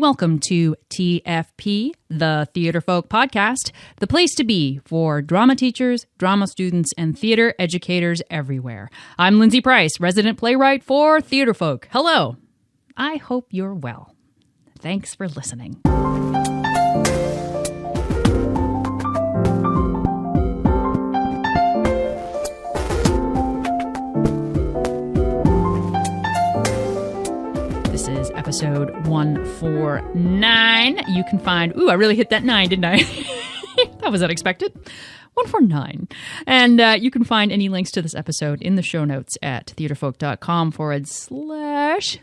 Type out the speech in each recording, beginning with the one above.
Welcome to TFP, the Theatrefolk podcast, the place to be for drama teachers, drama students, and theater educators everywhere. I'm Lindsay Price, resident playwright for Theatrefolk. Hello. I hope you're well. Thanks for listening. This is episode 149. You can find... Ooh, I really hit that 9, didn't I? That was unexpected. 149. And you can find any links to this episode in the show notes at theatrefolk.com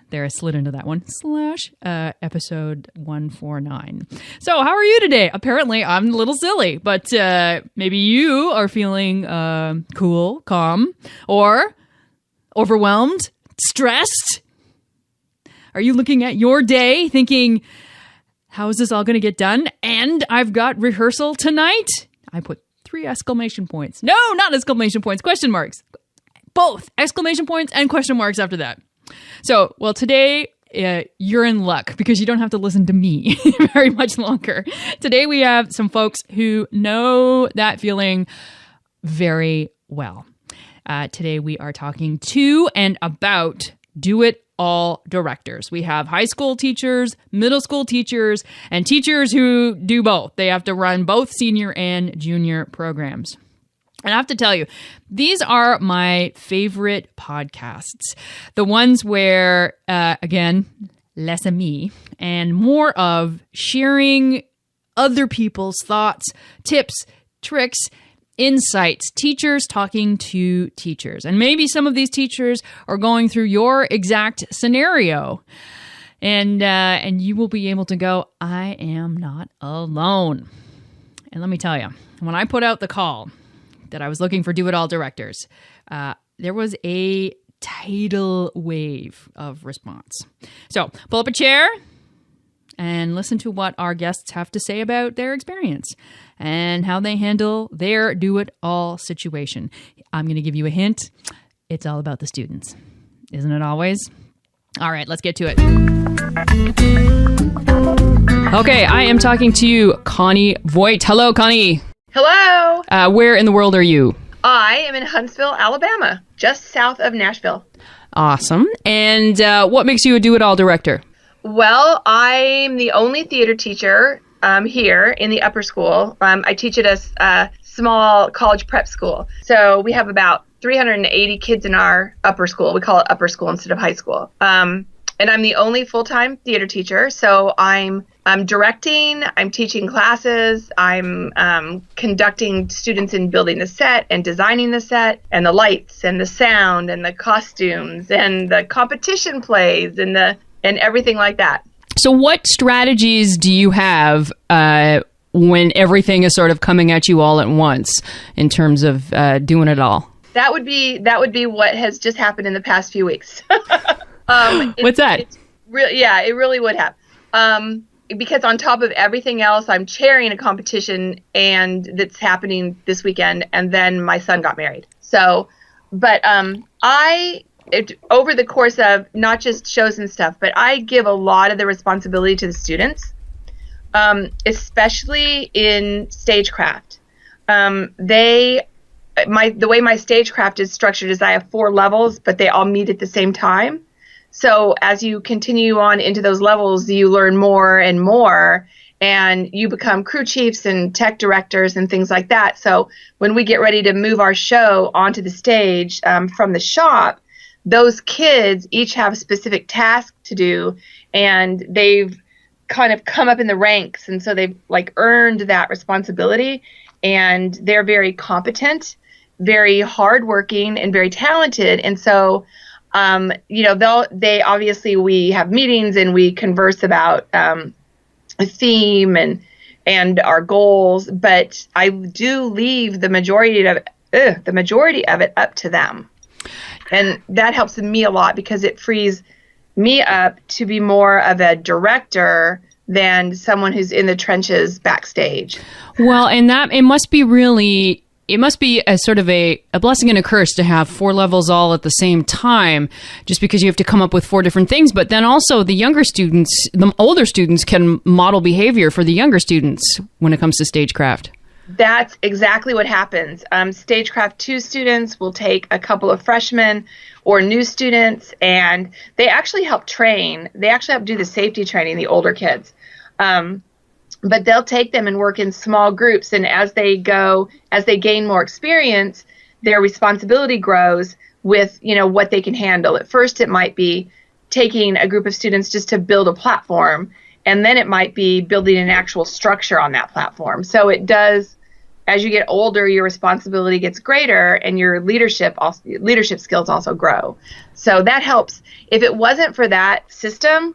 / there I slid into that one, / episode 149. So how are you today? Apparently I'm a little silly, but maybe you are feeling cool, calm, or overwhelmed, stressed. Are you looking at your day thinking, how is this all going to get done? And I've got rehearsal tonight. I put 3 exclamation points. No, not exclamation points, question marks. Both exclamation points and question marks after that. So, well, today you're in luck because you don't have to listen to me very much longer. Today we have some folks who know that feeling very well. Today we are talking to and about Do It All directors. We have high school teachers, middle school teachers, and teachers who do both. They have to run both senior and junior programs. And I have to tell you, these are my favorite podcasts. The ones where, again, less of me and more of sharing other people's thoughts, tips, tricks, insights, teachers talking to teachers. And maybe some of these teachers are going through your exact scenario. And you will be able to go, I am not alone. And let me tell you, when I put out the call that I was looking for Do It All directors, there was a tidal wave of response. So pull up a chair and listen to what our guests have to say about their experience and how they handle their do-it-all situation. I'm going to give you a hint. It's all about the students. Isn't it always? All right, let's get to it. Okay, I am talking to Connie Voice. Hello, Connie. Hello. Where in the world are you? I am in Huntsville, Alabama, just south of Nashville. Awesome. And what makes you a do-it-all director? Well, I'm the only theater teacher here in the upper school. I teach at a small college prep school. So we have about 380 kids in our upper school. We call it upper school instead of high school. And I'm the only full-time theater teacher. So I'm directing, I'm teaching classes, I'm conducting students in building the set and designing the set and the lights and the sound and the costumes and the competition plays and everything like that. So what strategies do you have when everything is sort of coming at you all at once in terms of doing it all? That would be what has just happened in the past few weeks. What's that? It really would have. Because on top of everything else, I'm chairing a competition and that's happening this weekend, and then my son got married. So, but over the course of not just shows and stuff, but I give a lot of the responsibility to the students, especially in stagecraft. The way my stagecraft is structured is I have 4 levels, but they all meet at the same time. So as you continue on into those levels, you learn more and more, and you become crew chiefs and tech directors and things like that. So when we get ready to move our show onto the stage from the shop, those kids each have a specific task to do, and they've kind of come up in the ranks, and so they've like earned that responsibility, and they're very competent, very hardworking, and very talented. And so, they obviously, we have meetings and we converse about a theme and our goals, but I do leave the majority of it up to them. And that helps me a lot because it frees me up to be more of a director than someone who's in the trenches backstage. Well, and that it must be really it must be a sort of a blessing and a curse to have 4 levels all at the same time, just because you have to come up with 4 different things. But then also the older students can model behavior for the younger students when it comes to stagecraft. That's exactly what happens. Stagecraft 2 students will take a couple of freshmen or new students, and they actually help train. They actually help do the safety training, the older kids. But they'll take them and work in small groups, and as they gain more experience, their responsibility grows with, what they can handle. At first, it might be taking a group of students just to build a platform, and then it might be building an actual structure on that platform. So it does, as you get older, your responsibility gets greater, and your leadership skills also grow. So that helps. If it wasn't for that system,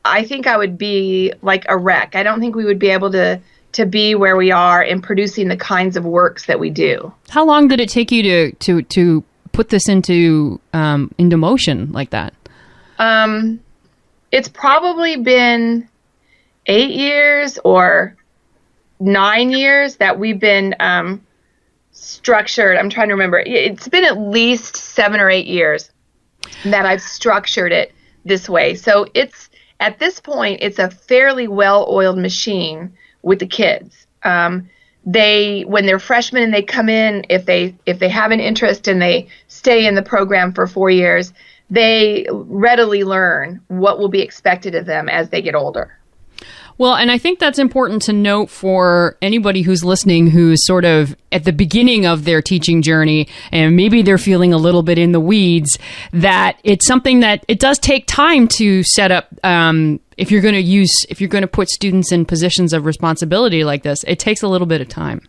I think I would be like a wreck. I don't think we would be able to be where we are in producing the kinds of works that we do. How long did it take you to put this into motion like that? It's probably been 8 years or 9 years that we've been structured. I'm trying to remember. It's been at least 7 or 8 years that I've structured it this way. So at this point, it's a fairly well-oiled machine with the kids. When they're freshmen and they come in, if they have an interest and they stay in the program for 4 years, they readily learn what will be expected of them as they get older. Well, and I think that's important to note for anybody who's listening who's sort of at the beginning of their teaching journey, and maybe they're feeling a little bit in the weeds, that it's something that it does take time to set up. If you're going to put students in positions of responsibility like this, it takes a little bit of time.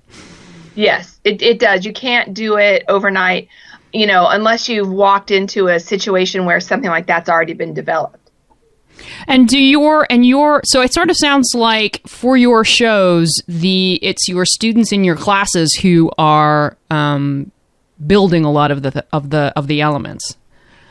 Yes, it does. You can't do it overnight, unless you've walked into a situation where something like that's already been developed. And so it sort of sounds like for your shows, it's your students in your classes who are building a lot of the elements.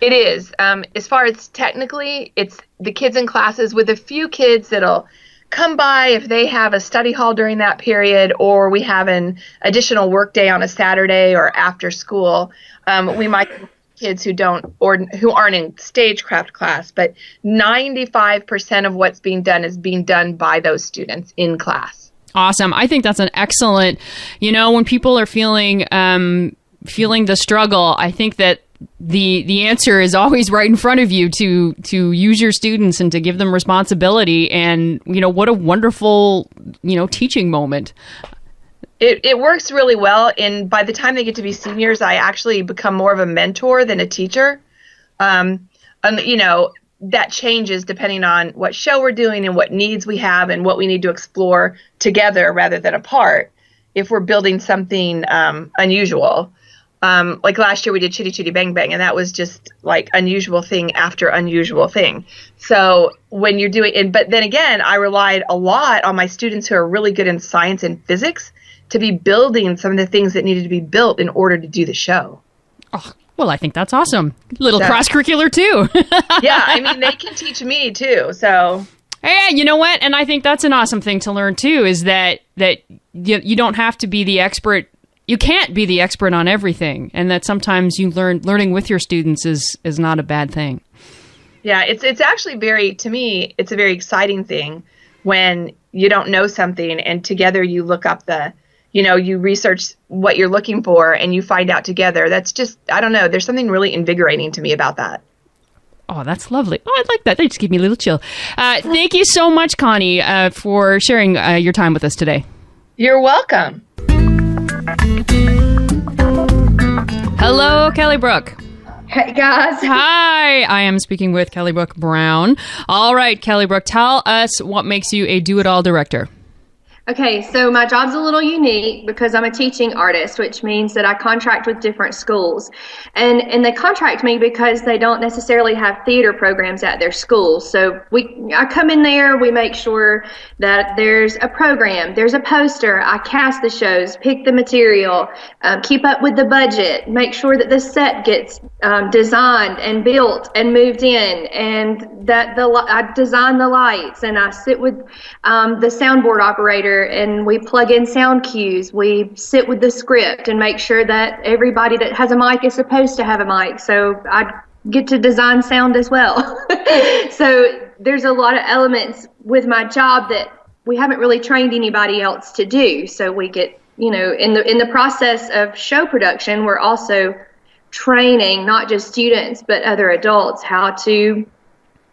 It is. As far as technically, it's the kids in classes, with a few kids that'll come by if they have a study hall during that period, or we have an additional work day on a Saturday or after school. We might kids who aren't in stagecraft class, but 95% of what's being done is being done by those students in class. Awesome. I think that's an excellent, when people are feeling the struggle, I think that the answer is always right in front of you to use your students and to give them responsibility. And, what a wonderful, teaching moment. It works really well, and by the time they get to be seniors, I actually become more of a mentor than a teacher. That changes depending on what show we're doing and what needs we have and what we need to explore together rather than apart if we're building something unusual. Like last year we did Chitty Chitty Bang Bang, and that was just like unusual thing after unusual thing. So when you're doing, but then again, I relied a lot on my students who are really good in science and physics to be building some of the things that needed to be built in order to do the show. Oh, well, I think that's awesome. Little cross-curricular, too. Yeah, they can teach me, too, so. Hey, you know what? And I think that's an awesome thing to learn, too, is that you don't have to be the expert. You can't be the expert on everything, and that sometimes learning with your students is not a bad thing. Yeah, it's actually to me, it's a very exciting thing when you don't know something and together you look up you research what you're looking for and you find out together. That's just, I don't know, there's something really invigorating to me about that. Oh, that's lovely. Oh, I like that. That just gave me a little chill. Thank you so much, Connie, for sharing your time with us today. You're welcome. Hello, Kelly Brook. Hey, guys. Hi, I am speaking with Kelly Brook Brown. All right, Kelly Brook, tell us what makes you a do-it-all director. Okay, so my job's a little unique because I'm a teaching artist, which means that I contract with different schools. And they contract me because they don't necessarily have theater programs at their schools. So I come in there, we make sure that there's a program, there's a poster, I cast the shows, pick the material, keep up with the budget, make sure that the set gets designed and built and moved in, and that I design the lights, and I sit with the soundboard operator theater, and we plug in sound cues. We sit with the script and make sure that everybody that has a mic is supposed to have a mic. So I get to design sound as well. So there's a lot of elements with my job that we haven't really trained anybody else to do. So we get, in the process of show production, we're also training not just students but other adults how to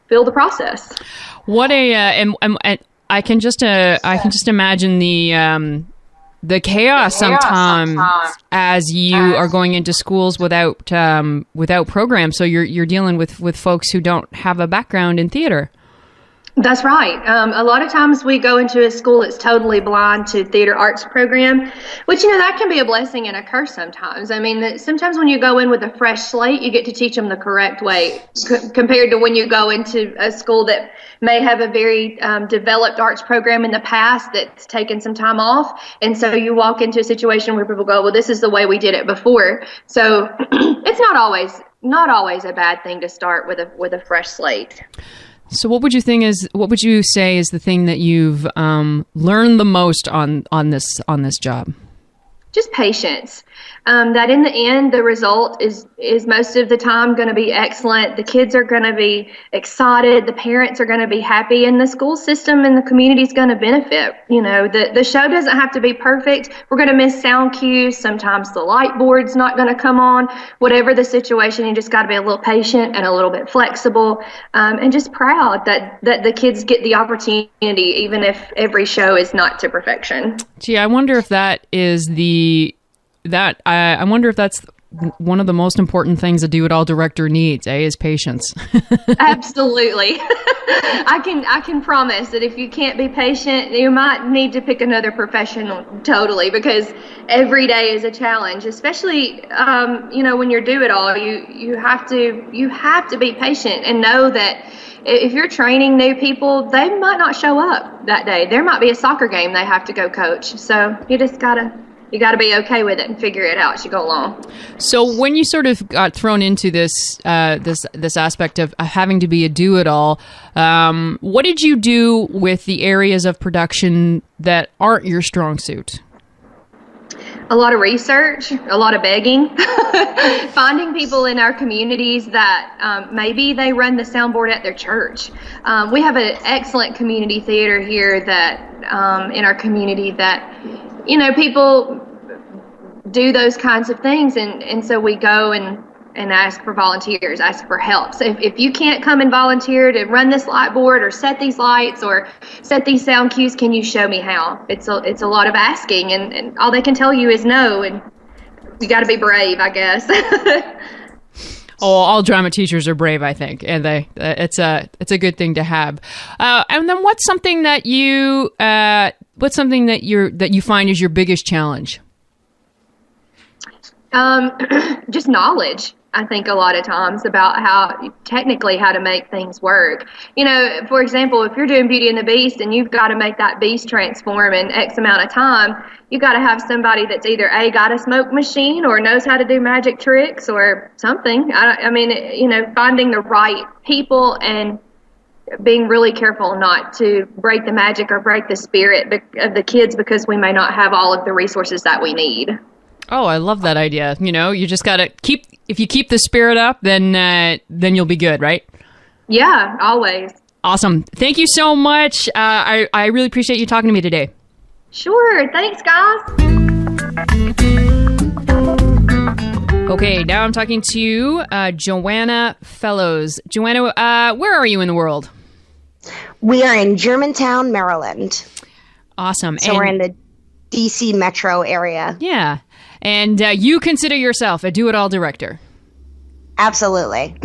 feel the process. What and I can just imagine the chaos sometimes as you are going into schools without programs. So you're dealing with folks who don't have a background in theater. That's right. A lot of times we go into a school that's totally blind to theater arts program, which, that can be a blessing and a curse sometimes. I mean, sometimes when you go in with a fresh slate, you get to teach them the correct way compared to when you go into a school that may have a very developed arts program in the past that's taken some time off. And so you walk into a situation where people go, well, this is the way we did it before. So it's not always a bad thing to start with a fresh slate. So what would you say is the thing that you've learned the most on this job? Just patience. That in the end, the result is most of the time going to be excellent. The kids are going to be excited. The parents are going to be happy, and the school system and the community is going to benefit. The show doesn't have to be perfect. We're going to miss sound cues. Sometimes the light board's not going to come on. Whatever the situation, you just got to be a little patient and a little bit flexible, and just proud that the kids get the opportunity, even if every show is not to perfection. Gee, I wonder if that is I wonder if that's one of the most important things a do-it-all director needs, is patience. Absolutely. I can promise that if you can't be patient, you might need to pick another profession totally, because every day is a challenge, especially, when you're do-it-all, you have to be patient and know that if you're training new people, they might not show up that day. There might be a soccer game they have to go coach. So you just you got to be okay with it and figure it out as you go along. So when you sort of got thrown into this aspect of having to be a do-it-all, what did you do with the areas of production that aren't your strong suit? A lot of research, a lot of begging, finding people in our communities that maybe they run the soundboard at their church. We have an excellent community theater here that in our community that people do those kinds of things, and so we go and ask for volunteers, ask for help. So if you can't come and volunteer to run this light board or set these lights or set these sound cues, can you show me how? It's a lot of asking, and all they can tell you is no, and you got to be brave, I guess. Oh, all drama teachers are brave, I think, and it's a good thing to have. And then what's something that you find is your biggest challenge? Just knowledge. I think a lot of times about how to make things work. For example, if you're doing Beauty and the Beast and you've got to make that beast transform in X amount of time, you got to have somebody that's either got a smoke machine or knows how to do magic tricks or something. Finding the right people and being really careful not to break the magic or break the spirit of the kids because we may not have all of the resources that we need. Oh, I love that idea. You just got to if you keep the spirit up, then you'll be good, right? Yeah, always. Awesome. Thank you so much. I really appreciate you talking to me today. Sure. Thanks, guys. Okay, now I'm talking to Joanna Fellows. Joanna, where are you in the world? We are in Germantown, Maryland. Awesome. So we're in the DC metro area. Yeah. And you consider yourself a do-it-all director? Absolutely.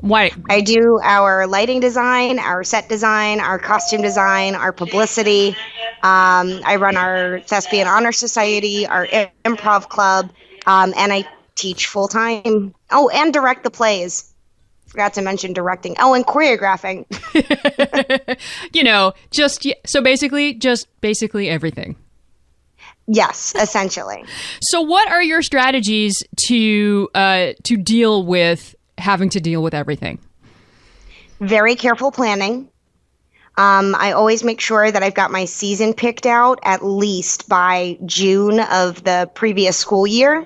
Why? I do our lighting design, our set design, our costume design, our publicity. I run our Thespian Honor Society, our improv club, and I teach full-time. Oh, and direct the plays. Forgot to mention directing. Oh, and choreographing. Basically everything. Yes, essentially. So what are your strategies to deal with having to deal with everything? Very careful planning. I always make sure that I've got my season picked out at least by June of the previous school year.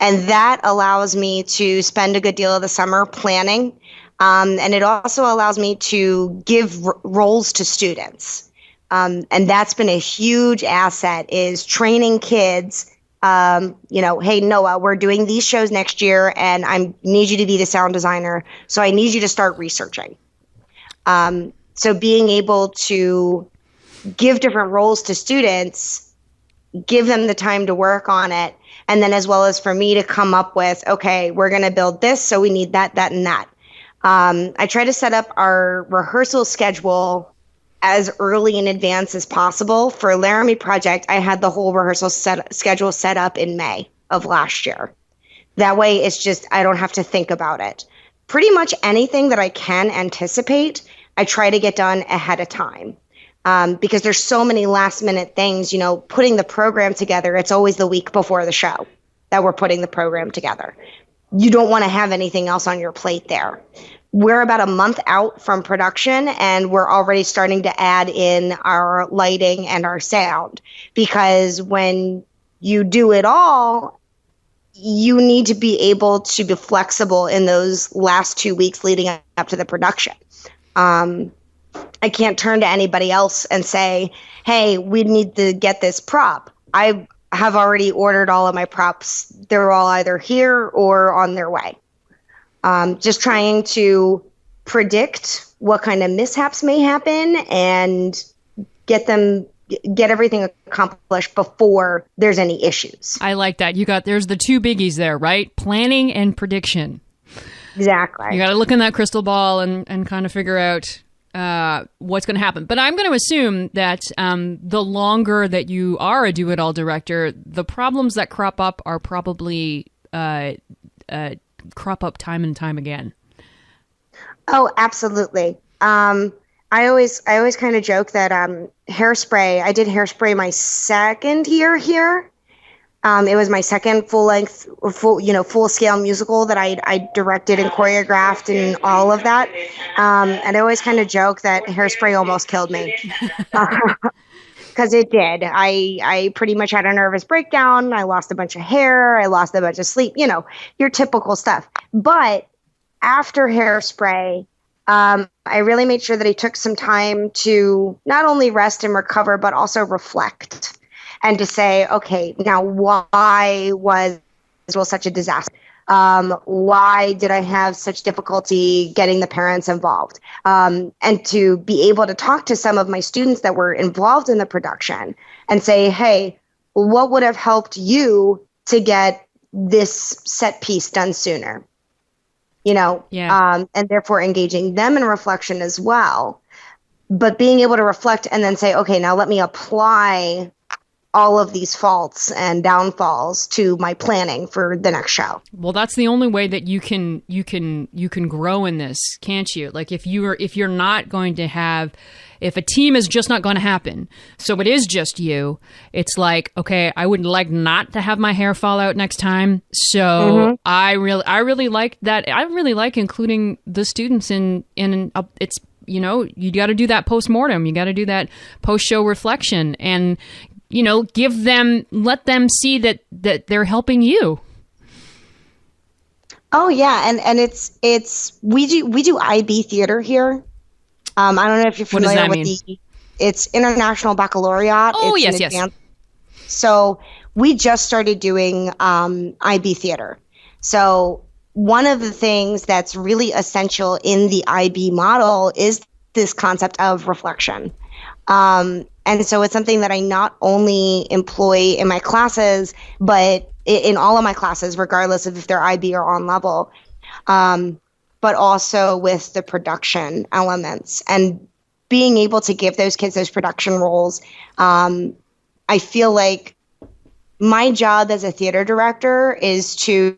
And that allows me to spend a good deal of the summer planning. And it also allows me to give roles to students. And that's been a huge asset, is training kids. Hey, Noah, we're doing these shows next year, and I need you to be the sound designer. So I need you to start researching. So being able to give different roles to students, give them the time to work on it, and then as well as for me to come up with, okay, we're going to build this, so we need that, that, and that. I try to set up our rehearsal schedule as early in advance as possible. For Laramie Project, I had the whole rehearsal schedule set up in May of last year. That way, it's just, I don't have to think about it. Pretty much anything that I can anticipate, I try to get done ahead of time. Because there's so many last minute things, putting the program together. It's always the week before the show that we're putting the program together. You don't want to have anything else on your plate there. We're about a month out from production, and we're already starting to add in our lighting and our sound, because when you do it all, you need to be able to be flexible in those last 2 weeks leading up to the production. I can't turn to anybody else and say, hey, we need to get this prop. I have already ordered all of my props. They're all either here or on their way. Just trying to predict what kind of mishaps may happen and get everything accomplished before there's any issues. I like that. There's the two biggies there, right? Planning and prediction. Exactly. You got to look in that crystal ball and kind of figure out what's going to happen. But I'm going to assume that the longer that you are a do-it-all director, the problems that crop up are probably crop up time and time again. Oh, absolutely. I always kind of joke that Hairspray, I did Hairspray my second year here. It was my second full scale musical that I directed and choreographed and all of that. And I always kind of joke that Hairspray almost killed me. Because it did. I pretty much had a nervous breakdown. I lost a bunch of hair. I lost a bunch of sleep, your typical stuff. But after Hairspray, I really made sure that I took some time to not only rest and recover, but also reflect. And to say, okay, now why was such a disaster? Why did I have such difficulty getting the parents involved? And to be able to talk to some of my students that were involved in the production and say, hey, what would have helped you to get this set piece done sooner? And therefore engaging them in reflection as well. But being able to reflect and then say, okay, now let me apply all of these faults and downfalls to my planning for the next show. Well, that's the only way that you can grow in this, can't you? Like if you're not going to have, if a team is just not going to happen, so it is just you, it's like, okay, I would like not to have my hair fall out next time. So I really like that. I really like including the students in it's, you got to do that post-mortem. You got to do that post-show reflection and, let them see that they're helping you. Oh yeah. And it's, we do IB theater here. I don't know if you're familiar with it's International Baccalaureate. Oh, it's yes. So we just started doing IB theater. So one of the things that's really essential in the IB model is this concept of reflection. And so it's something that I not only employ in my classes, but in all of my classes, regardless of if they're IB or on level, but also with the production elements and being able to give those kids those production roles. I feel like my job as a theater director is to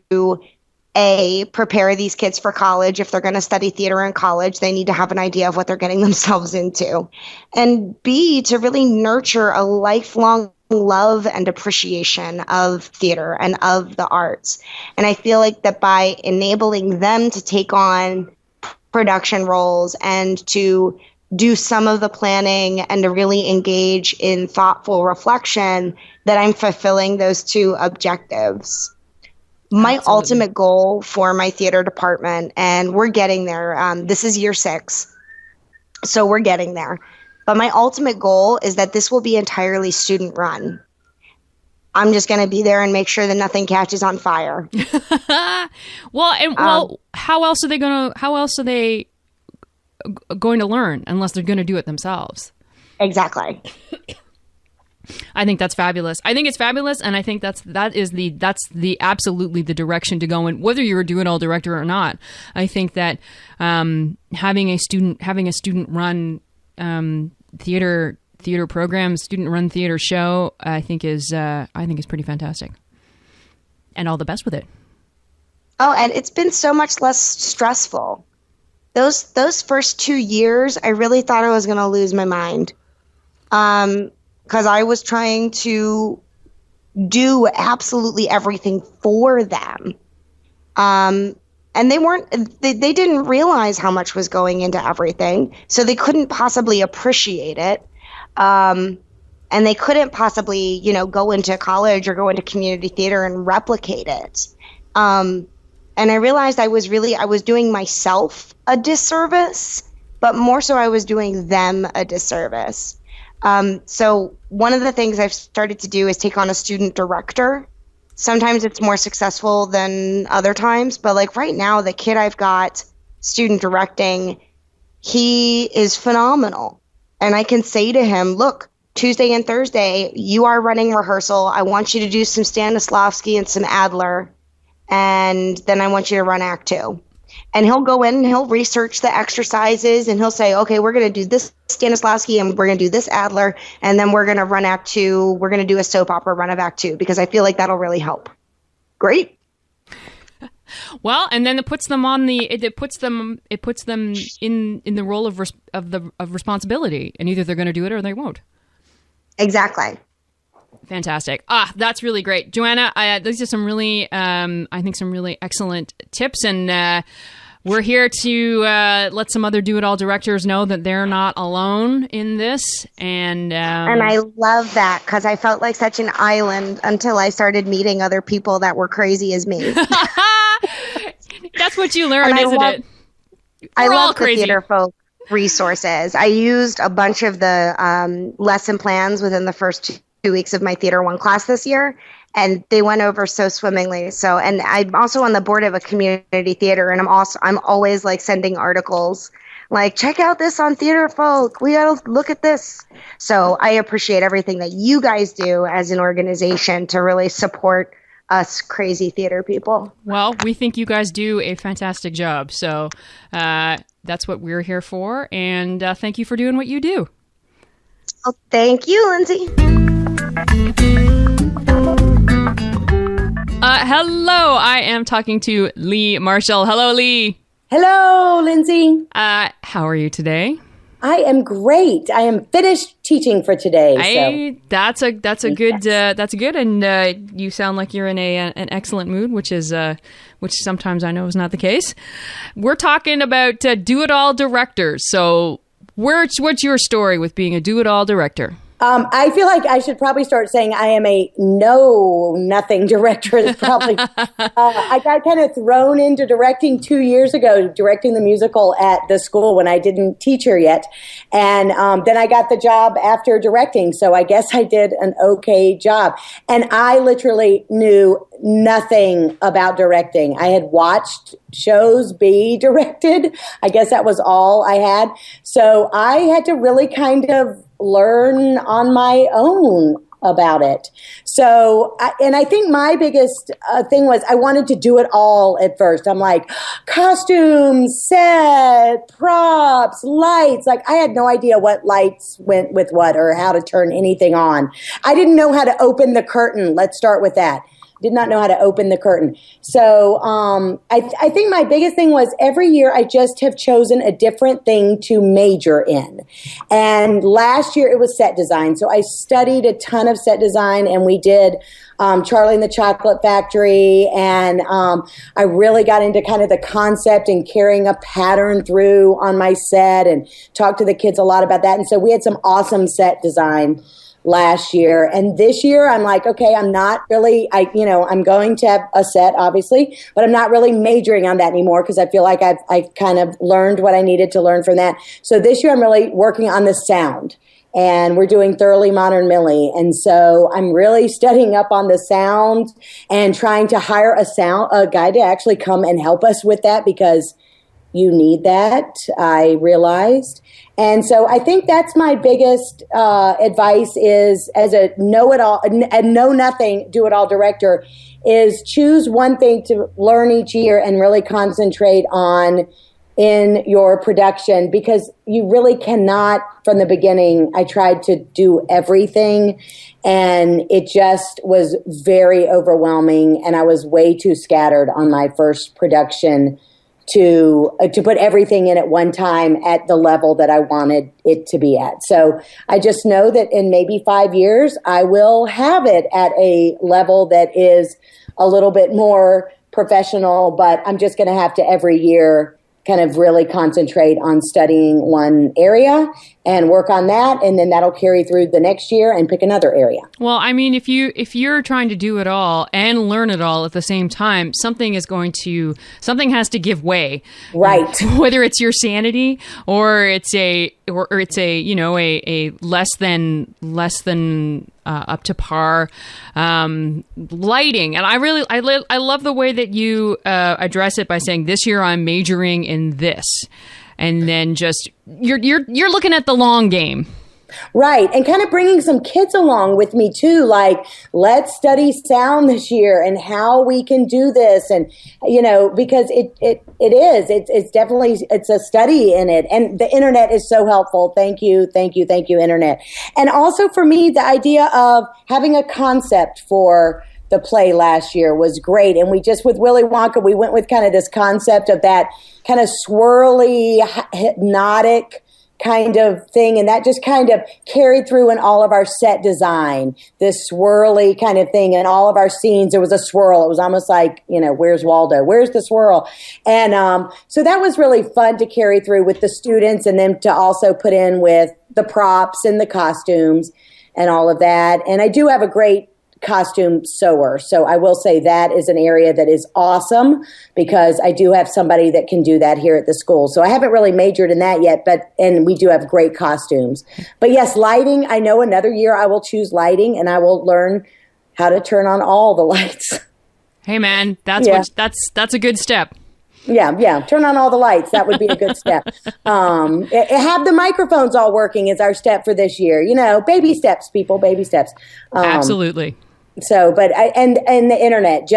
prepare these kids for college. If they're going to study theater in college, they need to have an idea of what they're getting themselves into. And B, to really nurture a lifelong love and appreciation of theater and of the arts. And I feel like that by enabling them to take on production roles and to do some of the planning and to really engage in thoughtful reflection, that I'm fulfilling those two objectives. My ultimate goal for my theater department, and we're getting there, this is year 6, so we're getting there. But my ultimate goal is that this will be entirely student run. I'm just going to be there and make sure that nothing catches on fire. Well, how else are they going to learn unless they're going to do it themselves? Exactly. I think that's fabulous. I think it's fabulous, and I think that's absolutely the direction to go in, whether you're a do-it-all director or not. I think that having a student run theater program, student run theater show, I think is pretty fantastic, and all the best with it. Oh, and it's been so much less stressful. Those first 2 years, I really thought I was going to lose my mind. Because I was trying to do absolutely everything for them. And they didn't realize how much was going into everything. So they couldn't possibly appreciate it. And they couldn't possibly, go into college or go into community theater and replicate it. And I realized I was doing myself a disservice, but more so I was doing them a disservice. So one of the things I've started to do is take on a student director. Sometimes it's more successful than other times, but like right now, the kid I've got student directing, he is phenomenal. And I can say to him, look, Tuesday and Thursday, you are running rehearsal. I want you to do some Stanislavski and some Adler. And then I want you to run Act 2. And he'll go in and he'll research the exercises and he'll say, okay, we're going to do this Stanislavski and we're going to do this Adler. And then we're going to run Act 2. We're going to do a soap opera run of Act 2 because I feel like that'll really help. Great. Well, and then it puts them in the role of responsibility, and either they're going to do it or they won't. Exactly. Fantastic. That's really great. Joanna, these are some really, I think some really excellent tips, and we're here to let some other do-it-all directors know that they're not alone in this. And I love that, because I felt like such an island until I started meeting other people that were crazy as me. That's what you learn, isn't it? I love the Theatrefolk resources. I used a bunch of the lesson plans within the first 2 weeks of my Theater 1 class this year, and they went over so swimmingly. So, and I'm also on the board of a community theater, and I'm always like sending articles like, check out this on Theatrefolk. We gotta look at this. So I appreciate everything that you guys do as an organization to really support us crazy theater people. Well, we think you guys do a fantastic job. So that's what we're here for. And thank you for doing what you do. Oh, thank you, Lindsay. Hello, I am talking to Lee Marshall. Hello, Lee. Hello, Lindsay. How are you today? I am great. I am finished teaching for today. That's good, and you sound like you're in an excellent mood, which sometimes I know is not the case. We're talking about do-it-all directors. So, what's your story with being a do-it-all director? I feel like I should probably start saying I am a nothing director. It's probably I got kind of thrown into directing 2 years ago, directing the musical at the school when I didn't teach her yet. And then I got the job after directing. So I guess I did an okay job. And I literally knew nothing about directing. I had watched shows be directed. I guess that was all I had. So I had to really kind of learn on my own about it. So, I think my biggest thing was I wanted to do it all at first. I'm like, costumes, set, props, lights. Like, I had no idea what lights went with what or how to turn anything on. I didn't know how to open the curtain. Let's start with that. did not know how to open the curtain. So I think my biggest thing was every year I just have chosen a different thing to major in. And last year it was set design. So I studied a ton of set design, and we did Charlie and the Chocolate Factory, and I really got into kind of the concept and carrying a pattern through on my set, and talked to the kids a lot about that. And so we had some awesome set design last year. And this year I'm like, okay, I'm not really, I'm going to have a set, obviously, but I'm not really majoring on that anymore because I feel like I've kind of learned what I needed to learn from that. So this year I'm really working on the sound. And we're doing Thoroughly Modern Millie. And so I'm really studying up on the sound and trying to hire a guy to actually come and help us with that, because you need that, I realized. And so I think that's my biggest advice is, as a know-it-all, and know-nothing, do-it-all director, is choose one thing to learn each year and really concentrate on in your production, because you really cannot, from the beginning, I tried to do everything, and it just was very overwhelming, and I was way too scattered on my first production to put everything in at one time at the level that I wanted it to be at. So I just know that in maybe 5 years, I will have it at a level that is a little bit more professional, but I'm just going to have to every year kind of really concentrate on studying one area and work on that, and then that'll carry through the next year and pick another area. Well, I mean, if you're trying to do it all and learn it all at the same time, something has to give way. Right. Whether it's your sanity or it's a less than up to par lighting. And I love the way that you address it by saying, this year I'm majoring in this. And then just you're looking at the long game. Right. And kind of bringing some kids along with me too, like, let's study sound this year and how we can do this. And, because it's definitely, it's a study in it. And the internet is so helpful. Thank you, internet. And also for me, the idea of having a concept for the play last year was great. And we just, with Willy Wonka, we went with kind of this concept of that kind of swirly, hypnotic kind of thing. And that just kind of carried through in all of our set design, this swirly kind of thing. In all of our scenes, there was a swirl. It was almost like, where's Waldo? Where's the swirl? And so that was really fun to carry through with the students, and then to also put in with the props and the costumes and all of that. And I do have a great costume sewer. So I will say that is an area that is awesome, because I do have somebody that can do that here at the school. So I haven't really majored in that yet, and we do have great costumes. But yes, lighting, I know another year I will choose lighting, and I will learn how to turn on all the lights. Hey man, that's a good step. Yeah. Turn on all the lights. That would be a good step. Have the microphones all working is our step for this year. Baby steps, people, baby steps. Absolutely. So, but and the internet,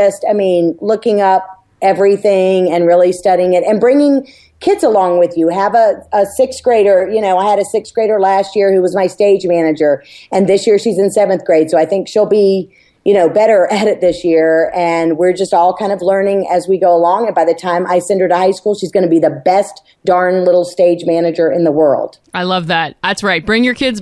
looking up everything and really studying it and bringing kids along with you. Have a sixth grader. I had a sixth grader last year who was my stage manager, and this year she's in seventh grade. So I think she'll be, better at it this year. And we're just all kind of learning as we go along. And by the time I send her to high school, she's going to be the best darn little stage manager in the world. I love that. That's right. Bring your kids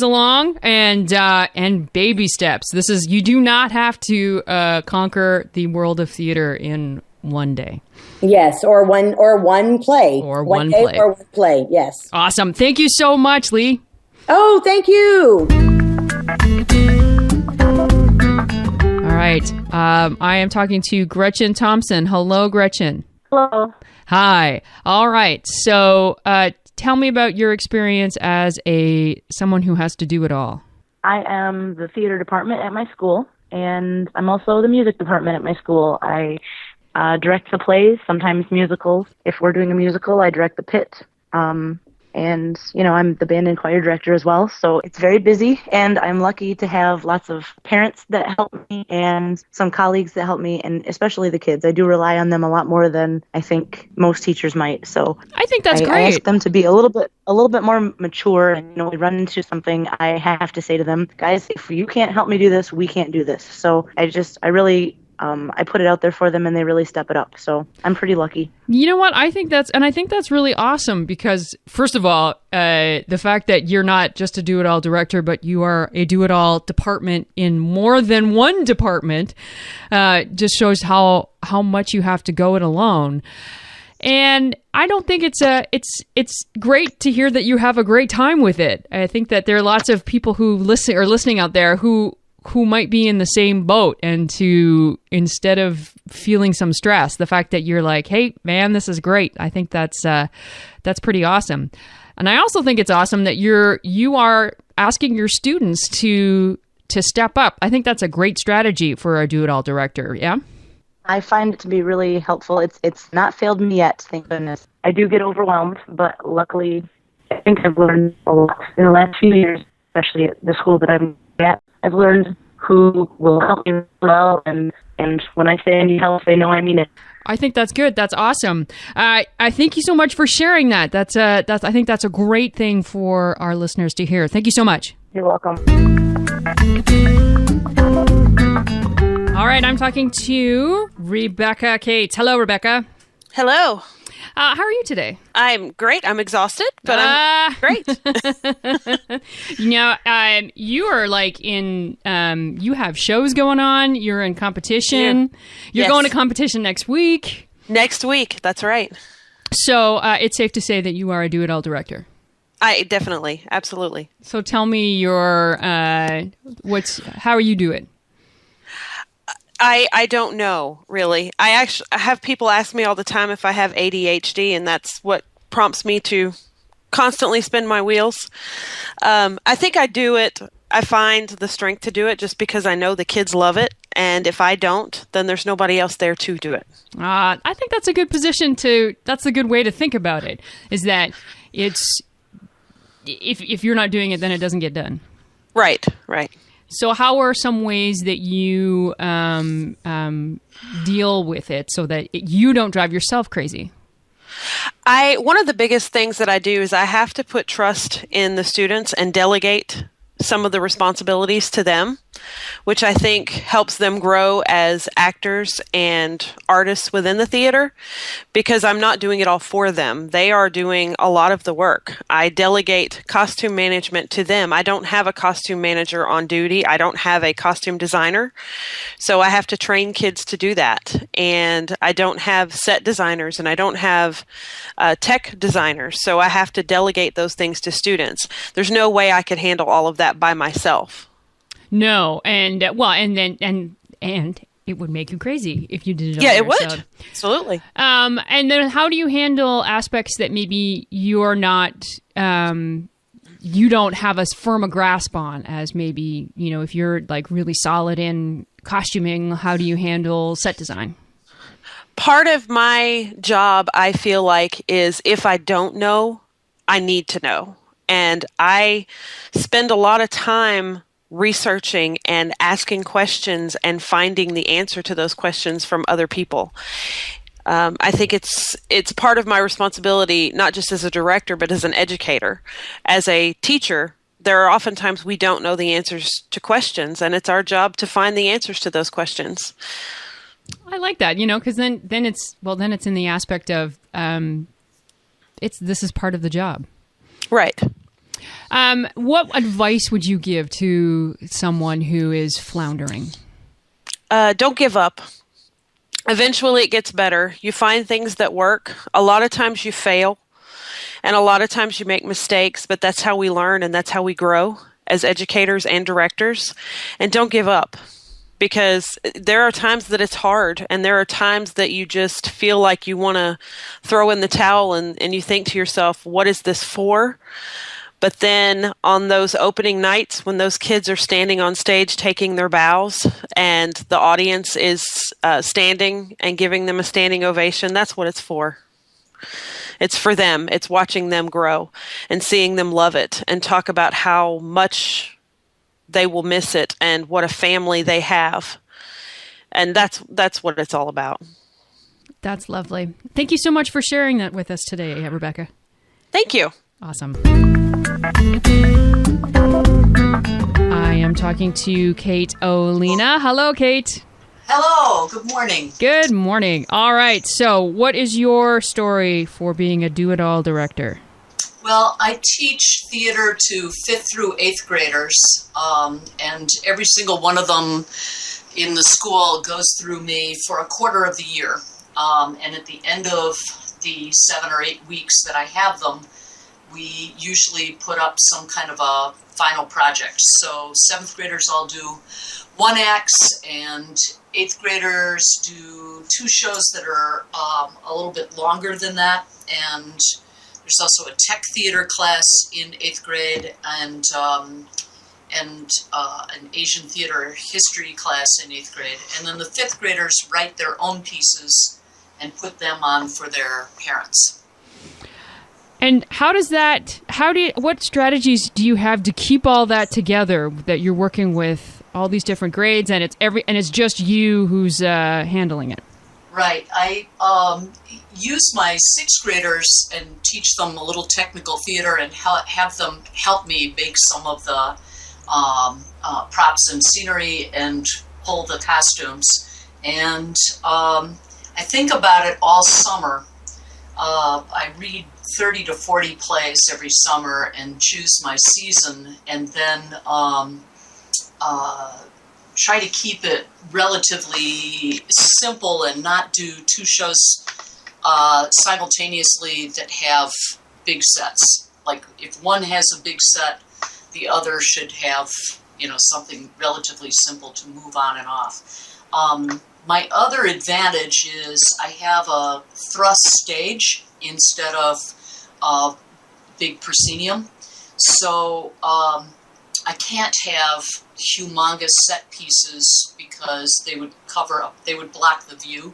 along, and baby steps. You do not have to conquer the world of theater in one day. Yes, or one play. Or one play. Or one play, yes. Awesome. Thank you so much, Lee. Oh, thank you. All right. I am talking to Gretchen Thompson. Hello, Gretchen. Hello. Hi. All right. So tell me about your experience as someone who has to do it all. I am the theater department at my school, and I'm also the music department at my school. I direct the plays, sometimes musicals. If we're doing a musical, I direct the pit. And And, I'm the band and choir director as well. So it's very busy, and I'm lucky to have lots of parents that help me and some colleagues that help me, and especially the kids. I do rely on them a lot more than I think most teachers might. So I think that's great. I ask them to be a little bit more mature. And, we run into something, I have to say to them, guys, if you can't help me do this, we can't do this. So I really I put it out there for them, and they really step it up. So I'm pretty lucky. You know what? I think that's really awesome because, first of all, the fact that you're not just a do-it-all director, but you are a do-it-all department in more than one department, just shows how much you have to go it alone. And I don't think it's great to hear that you have a great time with it. I think that there are lots of people who are listening out there who might be in the same boat, and to, instead of feeling some stress, the fact that you're like, hey man, this is great. I think that's pretty awesome. And I also think it's awesome that you are asking your students to step up. I think that's a great strategy for a do-it-all director. Yeah. I find it to be really helpful. It's not failed me yet, thank goodness. I do get overwhelmed, but luckily I think I've learned a lot in the last few years, especially at the school that I'm at. I've learned who will help me well, and when I say I need help, they know I mean it. I think that's good. That's awesome. I thank you so much for sharing that. I think that's a great thing for our listeners to hear. Thank you so much. You're welcome. All right, I'm talking to Rebecca Cates. Hello, Rebecca. Hello. How are you today? I'm great. I'm exhausted, but I'm great. You are like in, you have shows going on. You're in competition. Yeah. You're going to competition next week. Next week. That's right. So it's safe to say that you are a do-it-all director. I definitely. Absolutely. So tell me how you do it? I don't know, really. I have people ask me all the time if I have ADHD, and that's what prompts me to constantly spin my wheels. I think I do it. I find the strength to do it just because I know the kids love it. And if I don't, then there's nobody else there to do it. I think that's a good that's a good way to think about it, is that it's, if you're not doing it, then it doesn't get done. Right. So how are some ways that you deal with it so that you don't drive yourself crazy? One of the biggest things that I do is I have to put trust in the students and delegate some of the responsibilities to them, which I think helps them grow as actors and artists within the theater, because I'm not doing it all for them. They are doing a lot of the work. I delegate costume management to them. I don't have a costume manager on duty. I don't have a costume designer. So I have to train kids to do that. And I don't have set designers, and I don't have tech designers. So I have to delegate those things to students. There's no way I could handle all of that by myself. No, and and it would make you crazy if you did it. Yeah, it would. Absolutely. And then how do you handle aspects that maybe you're not, you don't have as firm a grasp on as maybe, if you're like really solid in costuming, how do you handle set design? Part of my job, I feel like, is if I don't know, I need to know. And I spend a lot of time researching and asking questions and finding the answer to those questions from other people. I think it's part of my responsibility, not just as a director, but as an educator. As a teacher, there are oftentimes we don't know the answers to questions, and it's our job to find the answers to those questions. I like that, because then it's in the aspect of this is part of the job. Right. What advice would you give to someone who is floundering? Don't give up. Eventually it gets better. You find things that work. A lot of times you fail, and a lot of times you make mistakes, but that's how we learn and that's how we grow as educators and directors. And don't give up, because there are times that it's hard, and there are times that you just feel like you want to throw in the towel, and you think to yourself, what is this for? But then on those opening nights when those kids are standing on stage taking their bows and the audience is standing and giving them a standing ovation, that's what it's for. It's for them. It's watching them grow and seeing them love it and talk about how much they will miss it and what a family they have. And that's what it's all about. That's lovely. Thank you so much for sharing that with us today, Rebecca. Thank you. Awesome. I am talking to Kate Olina. Hello, Kate. Hello. Good morning. Good morning. All right. So what is your story for being a do-it-all director? Well, I teach theater to 5th through 8th graders, and every single one of them in the school goes through me for a quarter of the year. And at the end of the 7 or 8 weeks that I have them, we usually put up some kind of a final project. So 7th graders all do 1 acts, and 8th graders do 2 shows that are a little bit longer than that. And there's also a tech theater class in 8th grade, and an Asian theater history class in 8th grade. And then the 5th graders write their own pieces and put them on for their parents. And what strategies do you have to keep all that together, that you're working with all these different grades and it's just you who's handling it? Right. I use my 6th graders and teach them a little technical theater and have them help me make some of the props and scenery and pull the costumes. And I think about it all summer. I read 30 to 40 plays every summer and choose my season, and then try to keep it relatively simple and not do 2 shows simultaneously that have big sets. Like if one has a big set, the other should have, something relatively simple to move on and off. My other advantage is I have a thrust stage instead of a big proscenium. So I can't have humongous set pieces because they would block the view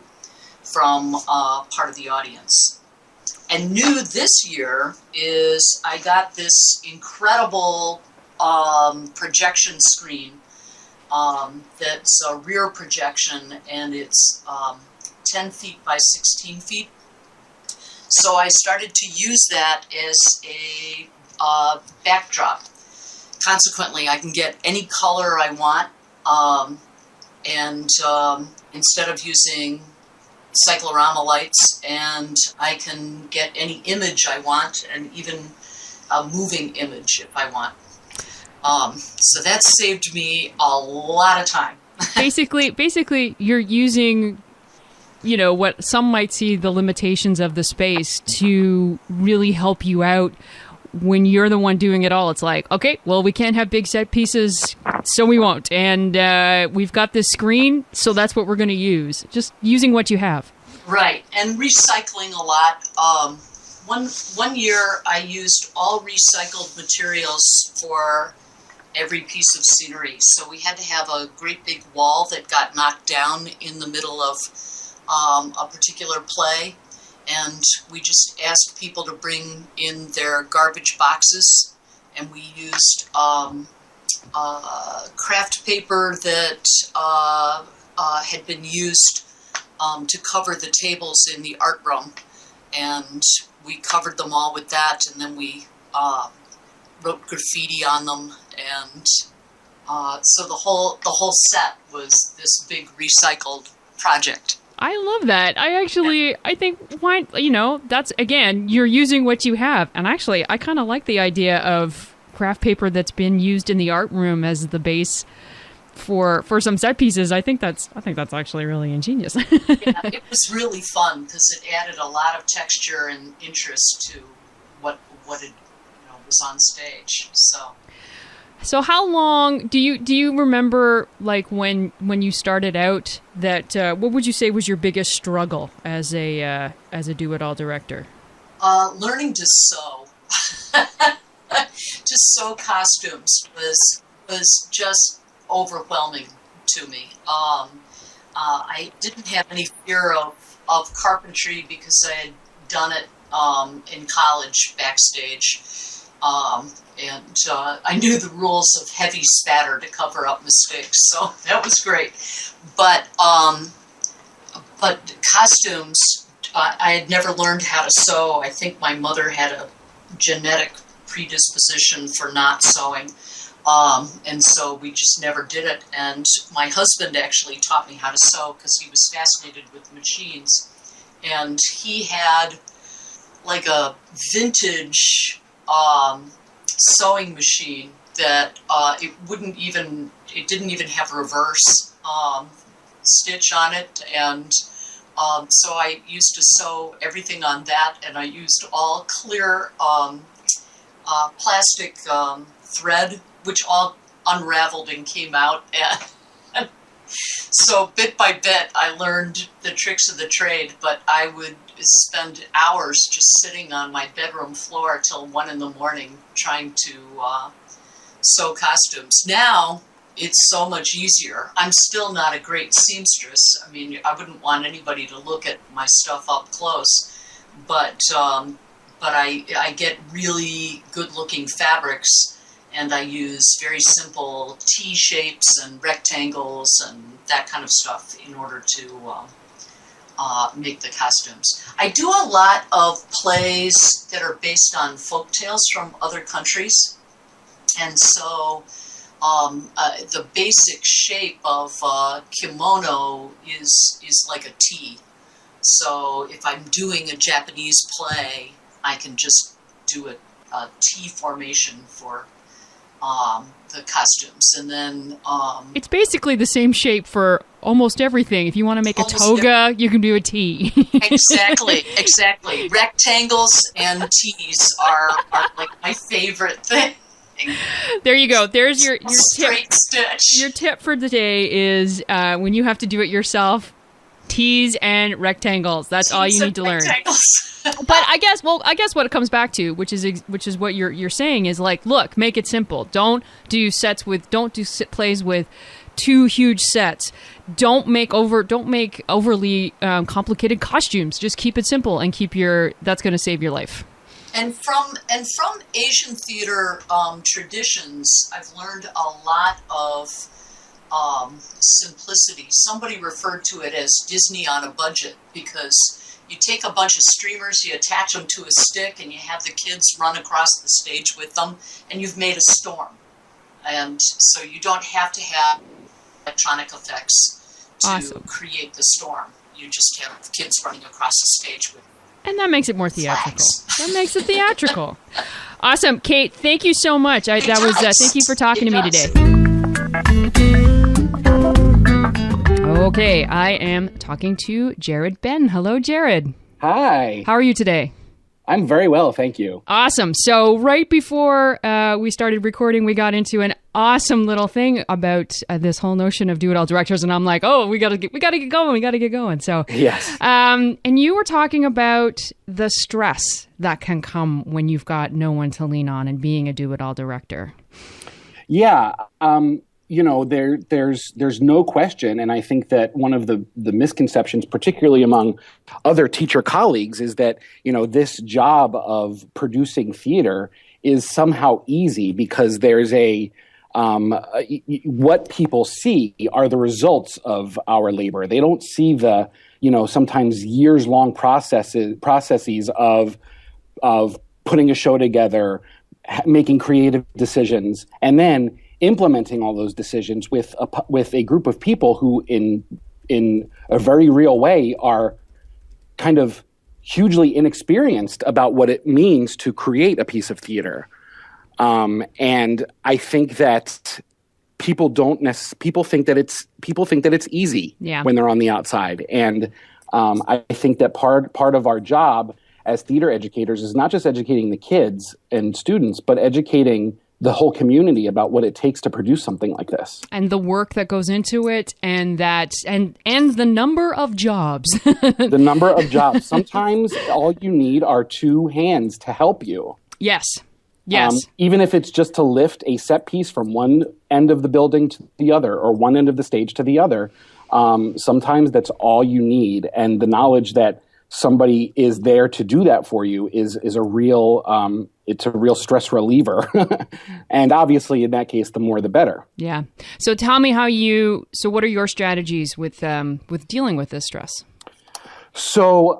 from part of the audience. And new this year is I got this incredible projection screen that's a rear projection, and it's 10 feet by 16 feet. So I started to use that as a backdrop. Consequently, I can get any color I want, and instead of using cyclorama lights, and I can get any image I want, and even a moving image if I want. So that saved me a lot of time. Basically, you're using, what some might see the limitations of the space to really help you out when you're the one doing it all. It's like, okay, well, we can't have big set pieces, so we won't. And we've got this screen, so that's what we're going to use. Just using what you have. Right, and recycling a lot. One year I used all recycled materials for every piece of scenery. So we had to have a great big wall that got knocked down in the middle of a particular play. And we just asked people to bring in their garbage boxes. And we used craft paper that had been used to cover the tables in the art room. And we covered them all with that, and then we wrote graffiti on them, and so the whole set was this big recycled project. I love that. I think why, that's, again, you're using what you have. And actually, I kind of like the idea of craft paper that's been used in the art room as the base for some set pieces. I think that's actually really ingenious. Yeah, it was really fun because it added a lot of texture and interest to what it was on stage. So how long do you remember, like when you started out, that what would you say was your biggest struggle as a do-it-all director? Learning to sew. To sew costumes was just overwhelming to me. I didn't have any fear of carpentry because I had done it in college backstage. And I knew the rules of heavy spatter to cover up mistakes, so that was great. But costumes, I had never learned how to sew. I think my mother had a genetic predisposition for not sewing, and so we just never did it. And my husband actually taught me how to sew because he was fascinated with machines, and he had like a vintage sewing machine that it didn't even have reverse stitch on it, and so I used to sew everything on that, and I used all clear plastic thread, which all unraveled and came out, and so bit by bit I learned the tricks of the trade, but I would spend hours just sitting on my bedroom floor till 1 a.m. trying to sew costumes. Now it's so much easier. I'm still not a great seamstress. I mean, I wouldn't want anybody to look at my stuff up close, but I get really good-looking fabrics, and I use very simple T shapes and rectangles and that kind of stuff in order to make the costumes. I do a lot of plays that are based on folk tales from other countries, and so the basic shape of kimono is like a T. So if I'm doing a Japanese play, I can just do a T formation for the costumes, and then it's basically the same shape for almost everything. If you want to make a toga, you can do a T. Exactly. Rectangles and T's are like my favorite thing. There you go. There's your straight tip. Stitch. Your tip for the day is when you have to do it yourself, T's and rectangles. That's all you need to learn. But I guess what it comes back to, which is what you're saying, is like, look, make it simple. Don't do plays with too huge sets. Don't make overly complicated costumes. Just keep it simple and that's going to save your life. And from Asian theater traditions, I've learned a lot of simplicity. Somebody referred to it as Disney on a budget, because you take a bunch of streamers, you attach them to a stick, and you have the kids run across the stage with them, and you've made a storm. And so you don't have to have electronic effects to create the storm. You just have kids running across the stage with them. And that makes it more theatrical. That makes it theatrical. Awesome. Kate, thank you so much. Thank you for talking to me today. Okay, I am talking to Jared Ben. Hello, Jared. Hi. How are you today? I'm very well, thank you. Awesome. So right before we started recording, we got into an awesome little thing about this whole notion of do-it-all directors, and I'm like, oh, we gotta get going. So yes. And you were talking about the stress that can come when you've got no one to lean on and being a do-it-all director. Yeah. There's no question, and I think that one of the misconceptions, particularly among other teacher colleagues, is that, this job of producing theater is somehow easy because there's what people see are the results of our labor. They don't see the, sometimes years-long processes of putting a show together, making creative decisions, and then implementing all those decisions with a group of people who in a very real way are kind of hugely inexperienced about what it means to create a piece of theater. And I think that people think that it's easy when they're on the outside. And I think that part of our job as theater educators is not just educating the kids and students, but educating the whole community about what it takes to produce something like this, and the work that goes into it, and the number of jobs. The number of jobs. Sometimes all you need are two hands to help you. Yes. Even if it's just to lift a set piece from one end of the building to the other, or one end of the stage to the other. Sometimes that's all you need, and the knowledge that somebody is there to do that for you is a real it's a real stress reliever. And obviously in that case, the more the better. Yeah. So tell me what are your strategies with dealing with this stress? So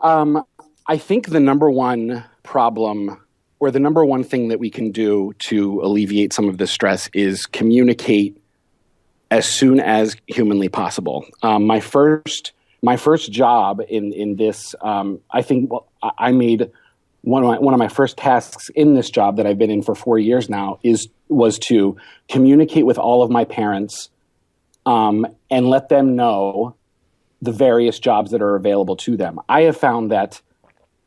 I think the number one problem, or the number one thing that we can do to alleviate some of this stress, is communicate as soon as humanly possible. My first job in this, I think I made one of my first tasks in this job that I've been in for 4 years now was to communicate with all of my parents and let them know the various jobs that are available to them. I have found that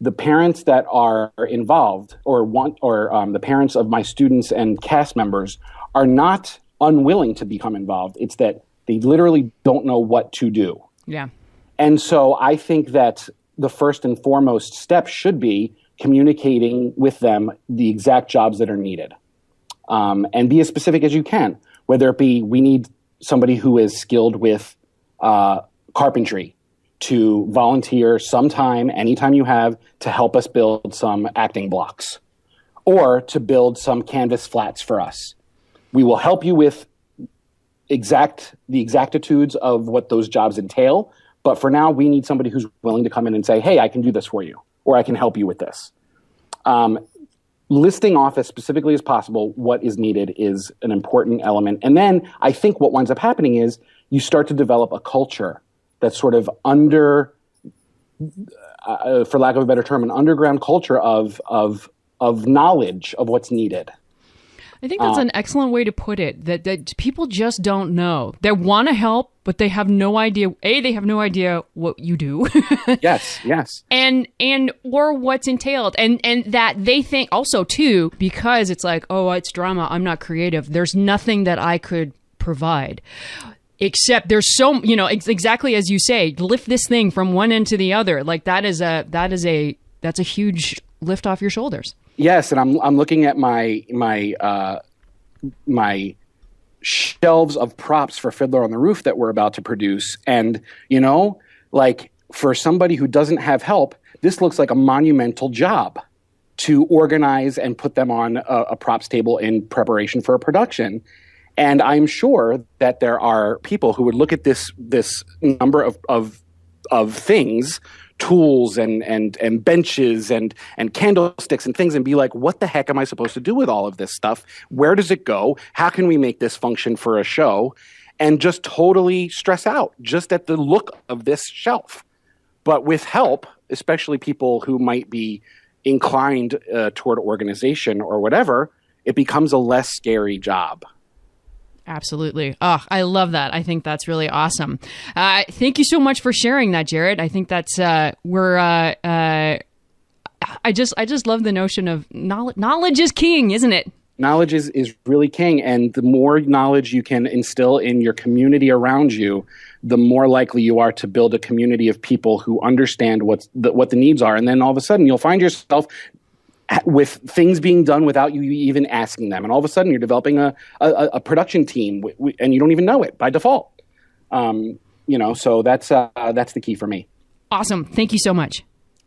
the parents that are involved, or the parents of my students and cast members, are not unwilling to become involved. It's that they literally don't know what to do. Yeah. And so I think that the first and foremost step should be communicating with them the exact jobs that are needed. And be as specific as you can, whether it be we need somebody who is skilled with carpentry to volunteer sometime, anytime you have, to help us build some acting blocks or to build some canvas flats for us. We will help you with the exactitudes of what those jobs entail. But for now, we need somebody who's willing to come in and say, hey, I can do this for you, or I can help you with this. Listing off as specifically as possible what is needed is an important element. And then I think what winds up happening is you start to develop a culture that's sort of for lack of a better term, an underground culture of knowledge of what's needed. I think that's an excellent way to put it, that people just don't know. They want to help, but they have no idea. They have no idea what you do. Yes. And or what's entailed. And that they think also, too, because it's like, oh, it's drama, I'm not creative, there's nothing that I could provide. Except there's it's exactly as you say, lift this thing from one end to the other. Like that's a huge lift off your shoulders. Like I'm looking at my shelves of props for Fiddler on the Roof that we're about to produce. And, like for somebody who doesn't have help, this looks like a monumental job to organize and put them on a props table in preparation for a production. And I'm sure that there are people who would look at this number of things, tools and benches and candlesticks and things, and be like, what the heck am I supposed to do with all of this stuff? Where does it go? How can we make this function for a show? And just totally stress out just at the look of this shelf. But with help, especially people who might be inclined toward organization or whatever, it becomes a less scary job. Absolutely. Oh, I love that. I think that's really awesome. Thank you so much for sharing that, Jared. I think that's I just love the notion of knowledge. Knowledge is king, isn't it? Knowledge is really king, and the more knowledge you can instill in your community around you, the more likely you are to build a community of people who understand what the needs are. And then all of a sudden, you'll find yourself with things being done without you even asking them. And all of a sudden you're developing a production team and you don't even know it by default. So that's the key for me. Awesome. Thank you so much.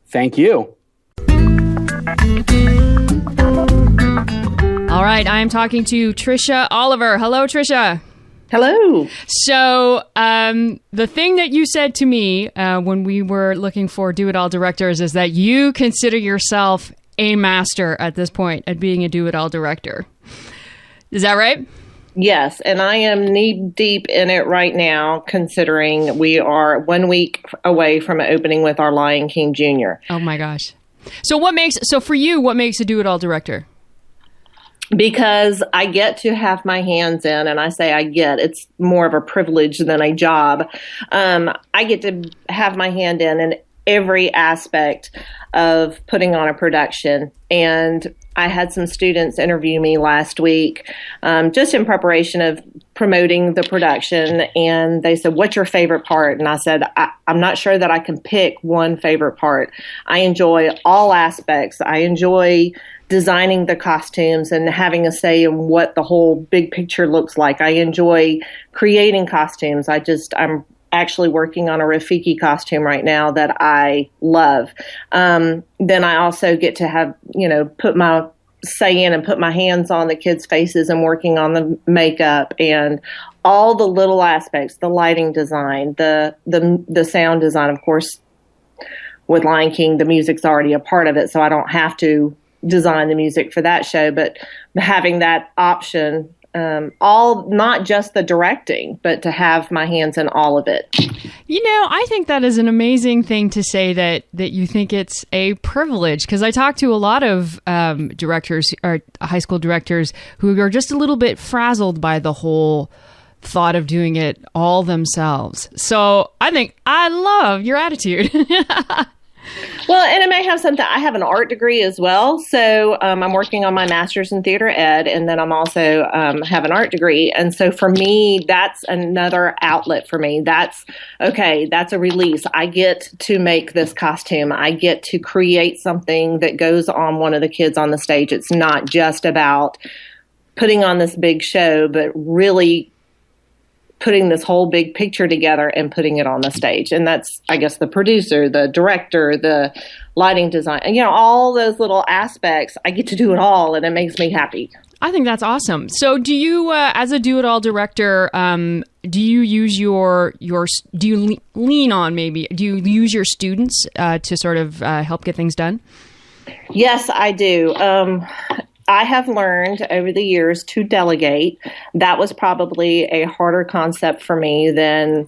Thank you. All right. I am talking to Trisha Oliver. Hello, Trisha. Hello. So the thing that you said to me when we were looking for do-it-all directors is that you consider yourself a master at this point at being a do-it-all director. Is that right? Yes, and I am knee-deep in it right now, considering we are 1 week away from opening with our Lion King Jr. Oh my gosh. So for you, what makes a do-it-all director? Because I get to have my hands in, and I say I get, it's more of a privilege than a job. I get to have my hand in every aspect of putting on a production. And I had some students interview me last week just in preparation of promoting the production. And they said, what's your favorite part? And I said, I'm not sure that I can pick one favorite part. I enjoy all aspects. I enjoy designing the costumes and having a say in what the whole big picture looks like. I enjoy creating costumes. I'm actually working on a Rafiki costume right now that I love. Then I also get to have, put my say in and put my hands on the kids' faces and working on the makeup and all the little aspects, the lighting design, the sound design. Of course, with Lion King, the music's already a part of it, so I don't have to design the music for that show, but having that option, all, not just the directing, but to have my hands in all of it. I think that is an amazing thing to say, that you think it's a privilege, because I talk to a lot of directors or high school directors who are just a little bit frazzled by the whole thought of doing it all themselves. So I think I love your attitude. Well, and it may have something. I have an art degree as well, so I'm working on my master's in theater ed, and then I'm also have an art degree. And so for me, that's another outlet for me. That's a release. I get to make this costume. I get to create something that goes on one of the kids on the stage. It's not just about putting on this big show, but really putting this whole big picture together and putting it on the stage. And that's, I guess, the producer, the director, the lighting design, and, all those little aspects. I get to do it all, and it makes me happy. I think that's awesome. So do you, as a do-it-all director, do you use do you lean on, maybe, do you use your students to sort of help get things done? Yes, I do. I have learned over the years to delegate. That was probably a harder concept for me than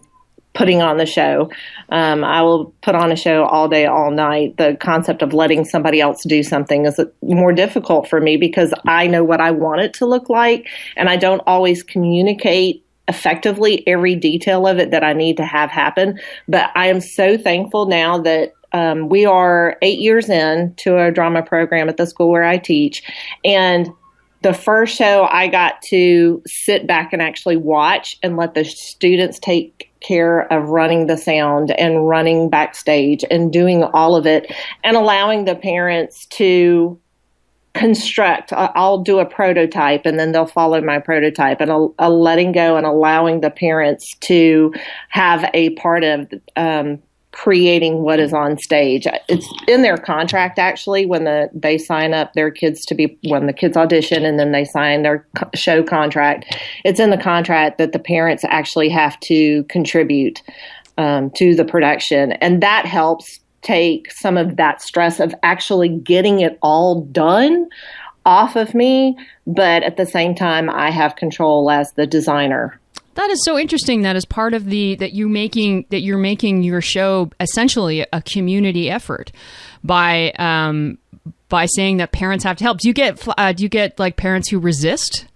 putting on the show. I will put on a show all day, all night. The concept of letting somebody else do something is more difficult for me because I know what I want it to look like, and I don't always communicate effectively every detail of it that I need to have happen. But I am so thankful now that we are 8 years in to a drama program at the school where I teach. And the first show I got to sit back and actually watch and let the students take care of running the sound and running backstage and doing all of it and allowing the parents to construct. I'll do a prototype and then they'll follow my prototype, and a letting go and allowing the parents to have a part of creating what is on stage. It's in their contract, actually, when they sign up their kids when the kids audition and then they sign their show contract. It's in the contract that the parents actually have to contribute to the production. And that helps take some of that stress of actually getting it all done off of me. But at the same time, I have control as the designer. That is so interesting. That is part of that you're making your show essentially a community effort by saying that parents have to help. Do you get like parents who resist?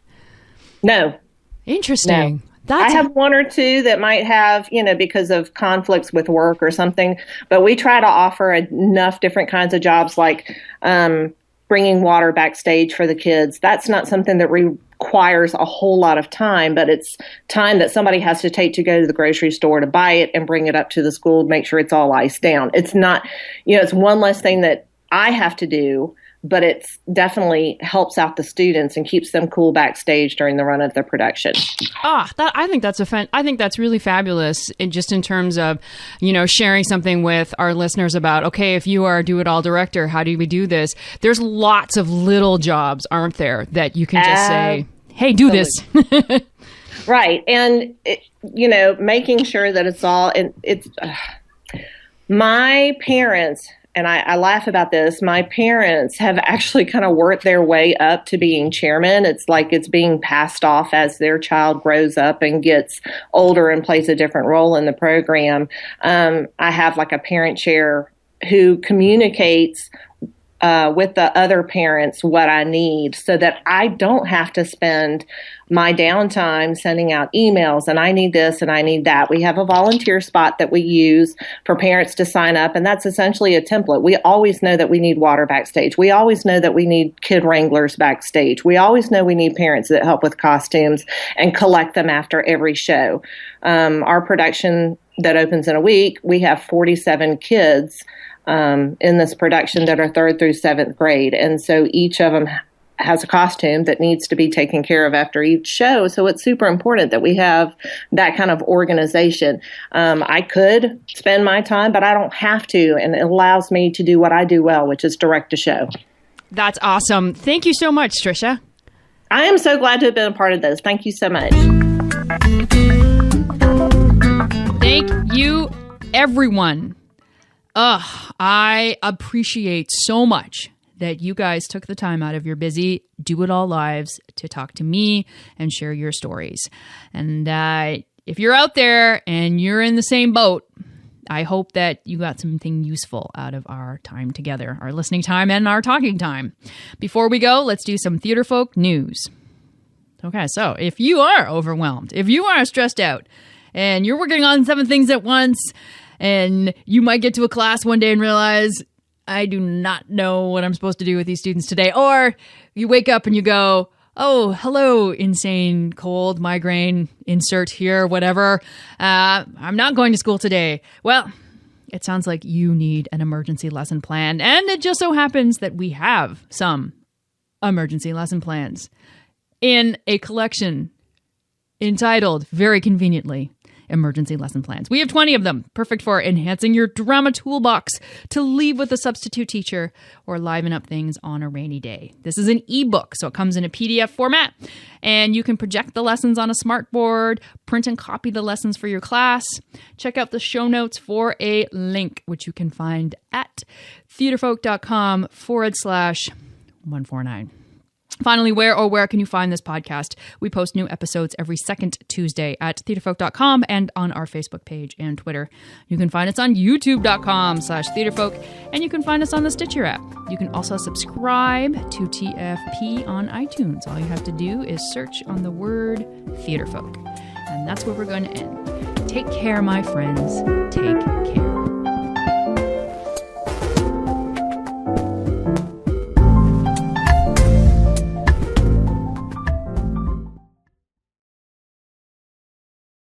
No. Interesting. No. I have one or two that might have, because of conflicts with work or something, but we try to offer enough different kinds of jobs, like bringing water backstage for the kids. That's not something that requires a whole lot of time, but it's time that somebody has to take to go to the grocery store to buy it and bring it up to the school, make sure it's all iced down. It's not, it's one less thing that I have to do, but it definitely helps out the students and keeps them cool backstage during the run of the production. I think that's really fabulous. Just in terms of, sharing something with our listeners about, okay, if you are a do-it-all director, how do we do this? There's lots of little jobs, aren't there, that you can just say, hey, do this. Right. And, making sure that it's all, my parents, and I laugh about this, my parents have actually kind of worked their way up to being chairman. It's like it's being passed off as their child grows up and gets older and plays a different role in the program. I have like a parent chair who communicates with the other parents what I need so that I don't have to spend my downtime sending out emails and I need this and I need that. We have a volunteer spot that we use for parents to sign up, and that's essentially a template. We always know that we need water backstage. We always know that we need kid wranglers backstage. We always know we need parents that help with costumes and collect them after every show. Our production that opens in a week, we have 47 kids in this production that are 3rd through 7th grade. And so each of them has a costume that needs to be taken care of after each show. So it's super important that we have that kind of organization. I could spend my time, but I don't have to. And it allows me to do what I do well, which is direct a show. That's awesome. Thank you so much, Trisha. I am so glad to have been a part of this. Thank you so much. Thank you, everyone. I appreciate so much that you guys took the time out of your busy do-it-all lives to talk to me and share your stories. And if you're out there and you're in the same boat, I hope that you got something useful out of our time together, our listening time and our talking time. Before we go, let's do some Theatrefolk news. Okay, so if you are overwhelmed, if you are stressed out, and you're working on 7 things at once, and you might get to a class one day and realize, I do not know what I'm supposed to do with these students today. Or you wake up and you go, oh, hello, insane, cold, migraine, insert here, whatever. I'm not going to school today. Well, it sounds like you need an emergency lesson plan. And it just so happens that we have some emergency lesson plans in a collection entitled, very conveniently, Emergency Lesson Plans. We have 20 of them, perfect for enhancing your drama toolbox to leave with a substitute teacher or liven up things on a rainy day. This is an ebook, so it comes in a PDF format, and you can project the lessons on a smartboard, print and copy the lessons for your class. Check out the show notes for a link, which you can find at theatrefolk.com/149. Finally, where can you find this podcast? We post new episodes every second Tuesday at theatrefolk.com and on our Facebook page and Twitter. You can find us on youtube.com/theatrefolk, and you can find us on the Stitcher app. You can also subscribe to TFP on iTunes. All you have to do is search on the word Theatrefolk. And that's where we're going to end. Take care, my friends. Take care.